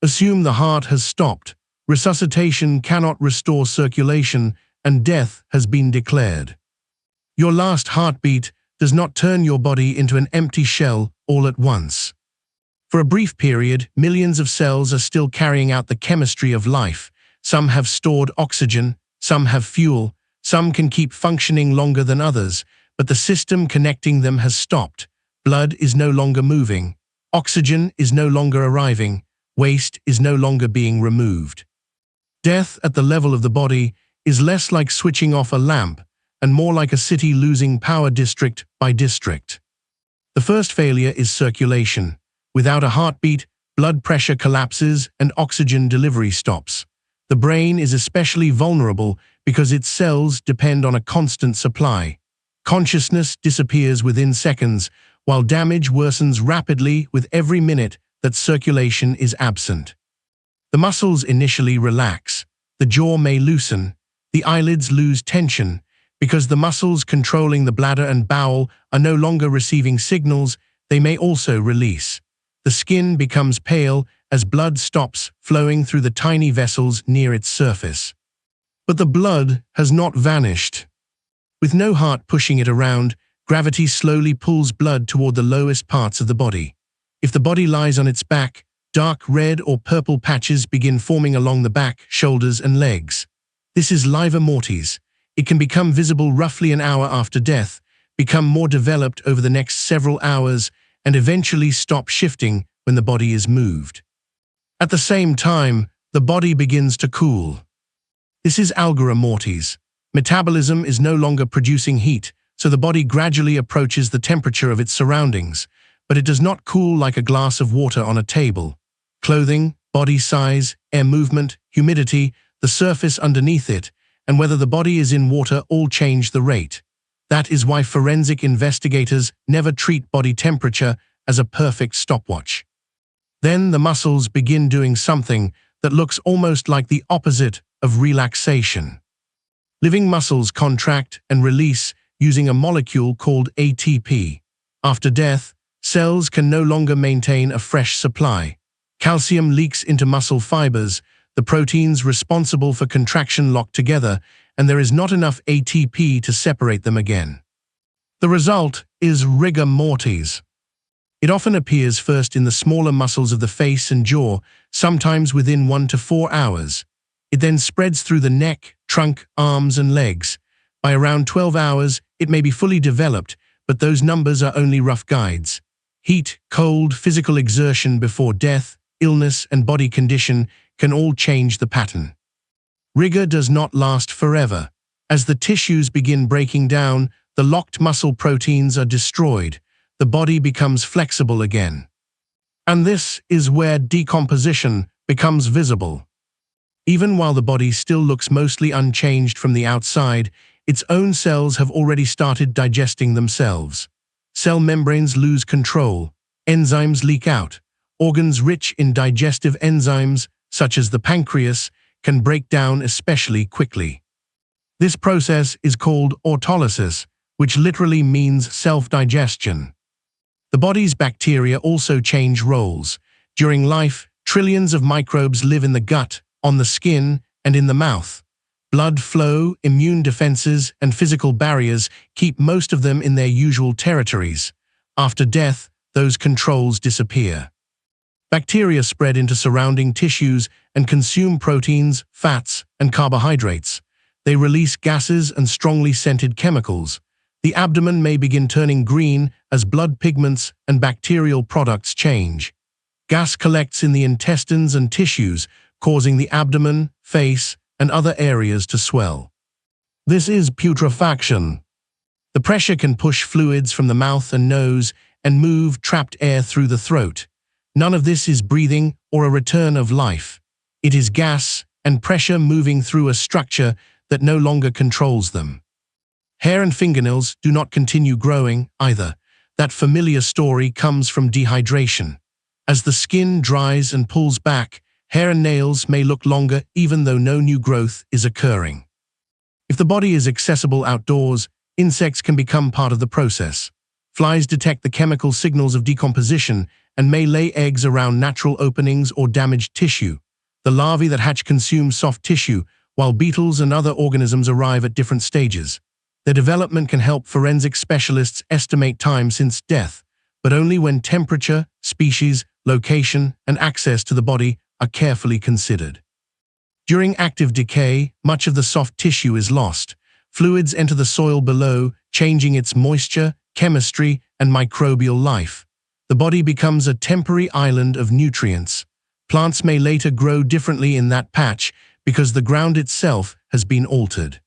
Assume the heart has stopped, resuscitation cannot restore circulation, and death has been declared. Your last heartbeat does not turn your body into an empty shell all at once. For a brief period, millions of cells are still carrying out the chemistry of life. Some have stored oxygen, some have fuel, some can keep functioning longer than others, but the system connecting them has stopped. Blood is no longer moving, oxygen is no longer arriving, waste is no longer being removed. Death at the level of the body is less like switching off a lamp and more like a city losing power district by district. The first failure is circulation. Without a heartbeat, blood pressure collapses and oxygen delivery stops. The brain is especially vulnerable because its cells depend on a constant supply. Consciousness disappears within seconds, while damage worsens rapidly with every minute that circulation is absent. The muscles initially relax, the jaw may loosen, the eyelids lose tension, because the muscles controlling the bladder and bowel are no longer receiving signals, they may also release. The skin becomes pale as blood stops flowing through the tiny vessels near its surface. But the blood has not vanished. With no heart pushing it around, gravity slowly pulls blood toward the lowest parts of the body. If the body lies on its back, dark red or purple patches begin forming along the back, shoulders, and legs. This is Livor Mortis. It can become visible roughly an hour after death, become more developed over the next several hours, and eventually stop shifting when the body is moved. At the same time, the body begins to cool. This is Algor Mortis. Metabolism is no longer producing heat, so the body gradually approaches the temperature of its surroundings, but it does not cool like a glass of water on a table. Clothing, body size, air movement, humidity, the surface underneath it, and whether the body is in water all change the rate. That is why forensic investigators never treat body temperature as a perfect stopwatch. Then the muscles begin doing something that looks almost like the opposite of relaxation. Living muscles contract and release using a molecule called ATP. After death, cells can no longer maintain a fresh supply. Calcium leaks into muscle fibers, the proteins responsible for contraction lock together, and there is not enough ATP to separate them again. The result is rigor mortis. It often appears first in the smaller muscles of the face and jaw, sometimes within 1 to 4 hours. It then spreads through the neck, trunk, arms, and legs. By around 12 hours, it may be fully developed, but those numbers are only rough guides. Heat, cold, physical exertion before death, illness, and body condition can all change the pattern. Rigor does not last forever. As the tissues begin breaking down, the locked muscle proteins are destroyed. The body becomes flexible again. And this is where decomposition becomes visible. Even while the body still looks mostly unchanged from the outside, its own cells have already started digesting themselves. Cell membranes lose control, enzymes leak out, organs rich in digestive enzymes, such as the pancreas, can break down especially quickly. This process is called autolysis, which literally means self-digestion. The body's bacteria also change roles. During life, trillions of microbes live in the gut, on the skin, and in the mouth. Blood flow, immune defenses, and physical barriers keep most of them in their usual territories. After death, those controls disappear. Bacteria spread into surrounding tissues and consume proteins, fats, and carbohydrates. They release gases and strongly scented chemicals. The abdomen may begin turning green as blood pigments and bacterial products change. Gas collects in the intestines and tissues, causing the abdomen, face, and other areas to swell. This is putrefaction. The pressure can push fluids from the mouth and nose and move trapped air through the throat. None of this is breathing or a return of life. It is gas and pressure moving through a structure that no longer controls them. Hair and fingernails do not continue growing either. That familiar story comes from dehydration. As the skin dries and pulls back, hair and nails may look longer even though no new growth is occurring. If the body is accessible outdoors, insects can become part of the process. Flies detect the chemical signals of decomposition and may lay eggs around natural openings or damaged tissue. The larvae that hatch consume soft tissue, while beetles and other organisms arrive at different stages. Their development can help forensic specialists estimate time since death, but only when temperature, species, location, and access to the body are carefully considered. During active decay, much of the soft tissue is lost. Fluids enter the soil below, changing its moisture, chemistry, and microbial life. The body becomes a temporary island of nutrients. Plants may later grow differently in that patch because the ground itself has been altered.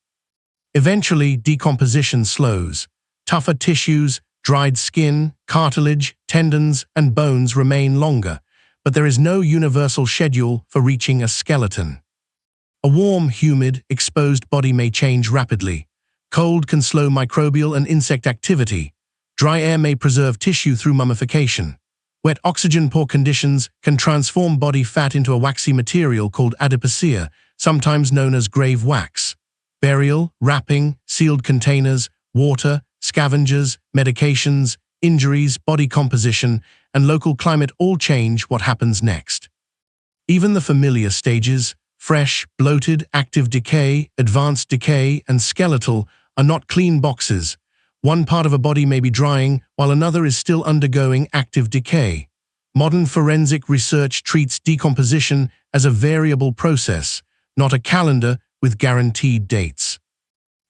Eventually, decomposition slows. Tougher tissues, dried skin, cartilage, tendons, and bones remain longer, but there is no universal schedule for reaching a skeleton. A warm, humid, exposed body may change rapidly. Cold can slow microbial and insect activity. Dry air may preserve tissue through mummification. Wet, oxygen-poor conditions can transform body fat into a waxy material called adipocere, sometimes known as grave wax. Burial, wrapping, sealed containers, water, scavengers, medications, injuries, body composition, and local climate all change what happens next. Even the familiar stages, fresh, bloated, active decay, advanced decay, and skeletal, are not clean boxes. One part of a body may be drying, while another is still undergoing active decay. Modern forensic research treats decomposition as a variable process, not a calendar with guaranteed dates.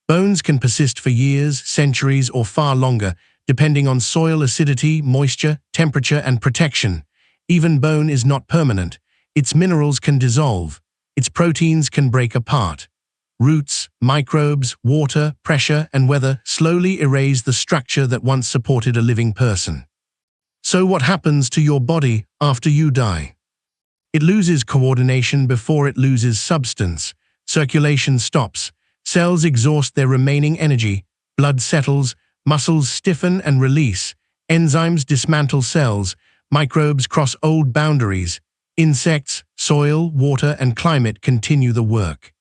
Bones can persist for years, centuries, or far longer, depending on soil acidity, moisture, temperature, and protection. Even bone is not permanent. Its minerals can dissolve. Its proteins can break apart. Roots, microbes, water, pressure, and weather slowly erase the structure that once supported a living person. So what happens to your body after you die? It loses coordination before it loses substance. Circulation stops. Cells exhaust their remaining energy. Blood settles. Muscles stiffen and release. Enzymes dismantle cells. Microbes cross old boundaries. Insects, soil, water, and climate continue the work.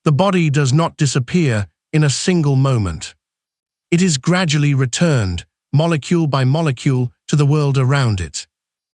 The body does not disappear in a single moment. It is gradually returned, molecule by molecule, to the world around it.